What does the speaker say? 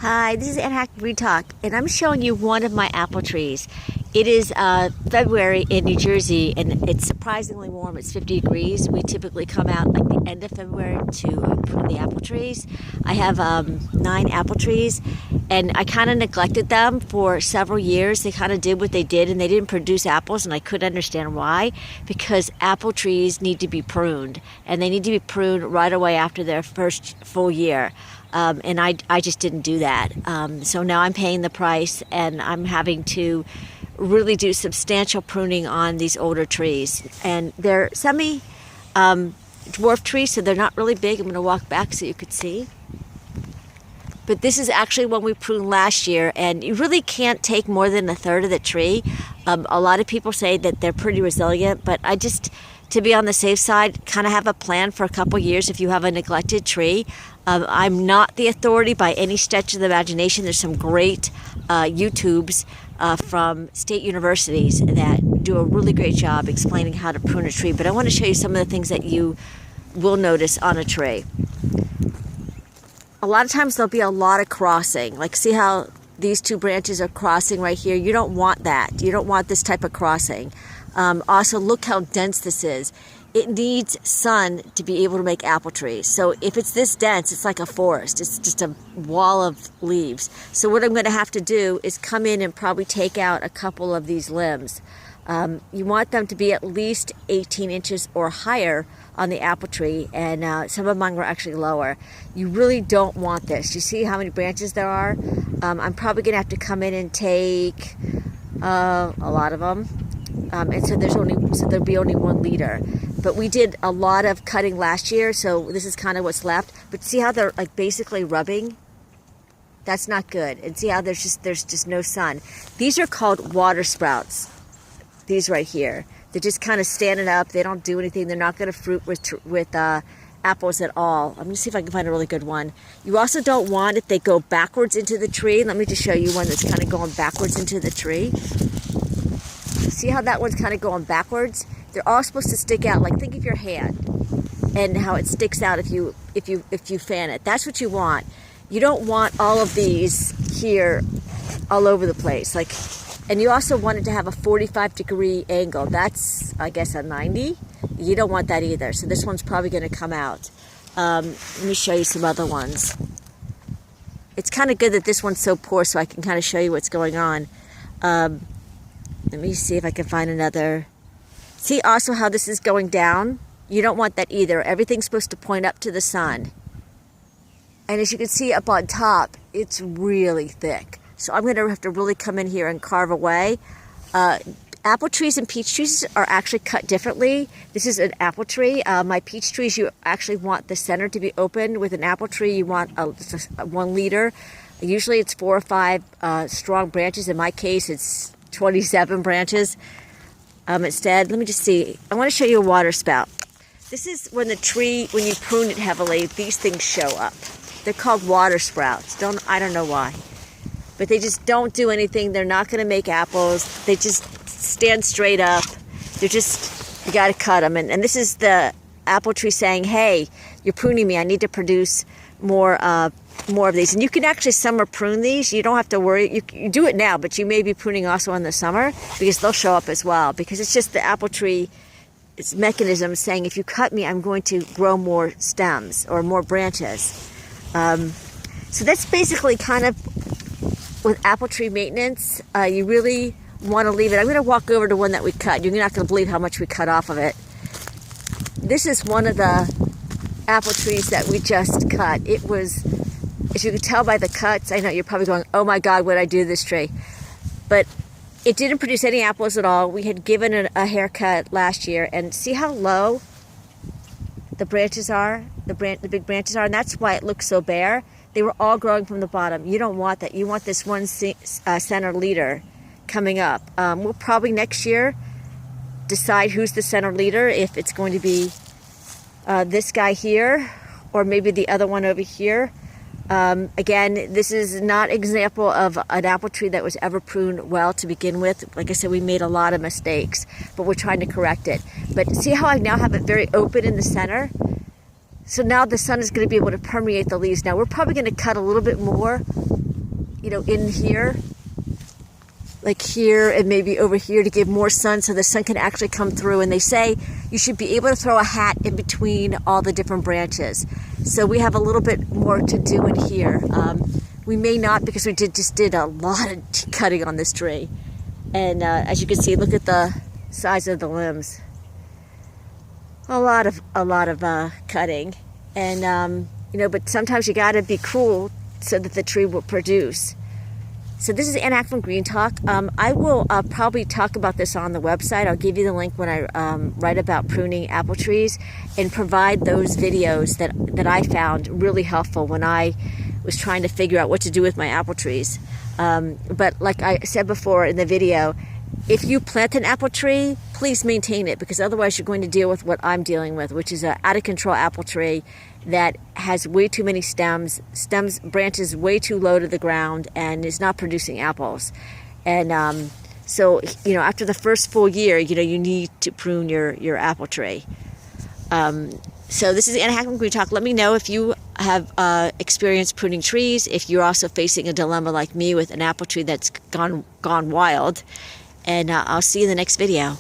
Hi, this is Ann Hack Green Talk, and I'm showing you one of my apple trees. It is February in New Jersey, and it's surprisingly warm. It's 50 degrees. We typically come out like the end of February to prune the apple trees. I have 9 apple trees, and I kind of neglected them for several years. They kind of did what they did, and they didn't produce apples, and I couldn't understand why, because apple trees need to be pruned, and they need to be pruned right away after their first full year. And I just didn't do that. So now I'm paying the price, and I'm having to really do substantial pruning on these older trees. And they're semi-dwarf trees, so they're not really big. I'm going to walk back so you could see. But this is actually one we pruned last year, and you really can't take more than a third of the tree. A lot of people say that they're pretty resilient, but I just, to be on the safe side, kind of have a plan for a couple years if you have a neglected tree. I'm not the authority by any stretch of the imagination. There's some great YouTubes from state universities that do a really great job explaining how to prune a tree. But I want to show you some of the things that you will notice on a tree. A lot of times there'll be a lot of crossing. Like, see how these two branches are crossing right here? You don't want that. You don't want this type of crossing. Also, look how dense this is. It needs sun to be able to make apple trees. So if it's this dense, it's like a forest. It's just a wall of leaves. So what I'm going to have to do is come in and probably take out a couple of these limbs. You want them to be at least 18 inches or higher on the apple tree, and some of mine were actually lower. You really don't want this. You see how many branches there are? I'm probably going to have to come in and take a lot of them. And so there'll be only 1 liter. But we did a lot of cutting last year, so this is kind of what's left. But see how they're like basically rubbing? That's not good. And see how there's just no sun. These are called water sprouts. These right here. They're just kind of standing up. They don't do anything. They're not going to fruit with apples at all. I'm going to see if I can find a really good one. You also don't want if they go backwards into the tree. Let me just show you one that's kind of going backwards into the tree. See how that one's kind of going backwards? They're all supposed to stick out. Like, think of your hand and how it sticks out if you fan it. That's what you want. You don't want all of these here all over the place. Like, and you also want it to have a 45-degree angle. That's, I guess, a 90. You don't want that either. So this one's probably going to come out. Let me show you some other ones. It's kind of good that this one's so poor, so I can kind of show you what's going on. Let me see if I can find another. See also how this is going down? You don't want that either. Everything's supposed to point up to the sun. And as you can see up on top, it's really thick. So I'm going to have to really come in here and carve away. Apple trees and peach trees are actually cut differently. This is an apple tree. My peach trees, you actually want the center to be open. With an apple tree, you want a 1 liter. Usually it's 4 or 5 strong branches. In my case, it's 27 branches. Instead, let me just see. I want to show you a water spout. This is when the tree, when you prune it heavily, these things show up. They're called water sprouts. I don't know why. But they just don't do anything. They're not going to make apples. They just stand straight up. They're just, you got to cut them. And this is the apple tree saying, hey, you're pruning me. I need to produce more of these. And you can actually summer prune these. You don't have to worry. You do it now, but you may be pruning also in the summer because they'll show up as well. Because it's just the apple tree, its mechanism saying, if you cut me, I'm going to grow more stems or more branches. So that's basically kind of with apple tree maintenance. You really want to leave it. I'm going to walk over to one that we cut. You're not going to believe how much we cut off of it. This is one of the apple trees that we just cut. It was, as you can tell by the cuts, I know you're probably going, oh my God, what did I do to this tree? But it didn't produce any apples at all. We had given it a haircut last year, and see how low the branches are, the big branches are, and that's why it looks so bare. They were all growing from the bottom. You don't want that. You want this 1 center leader coming up. We'll probably next year decide who's the center leader, if it's going to be this guy here, or maybe the other one over here. Again, this is not an example of an apple tree that was ever pruned well to begin with. Like I said, we made a lot of mistakes, but we're trying to correct it. But see how I now have it very open in the center? So now the sun is going to be able to permeate the leaves. Now we're probably going to cut a little bit more you know, in here, like here and maybe over here to give more sun so the sun can actually come through. And they say you should be able to throw a hat in between all the different branches. So we have a little bit more to do in here. We may not, because we just did a lot of cutting on this tree. And as you can see, look at the size of the limbs. A lot of cutting. And you know, but sometimes you got to be cool so that the tree will produce. So this is Ann Ackman Green Talk. I will probably talk about this on the website. I'll give you the link when I write about pruning apple trees, and provide those videos that I found really helpful when I was trying to figure out what to do with my apple trees. But like I said before in the video, if you plant an apple tree, please maintain it, because otherwise you're going to deal with what I'm dealing with, which is an out-of-control apple tree that has way too many branches way too low to the ground, and is not producing apples. And so, you know, after the first full year, you know, you need to prune your apple tree. So this is Ann Ackman Green Talk. Let me know if you have experienced pruning trees, if you're also facing a dilemma like me with an apple tree that's gone wild. And I'll see you in the next video.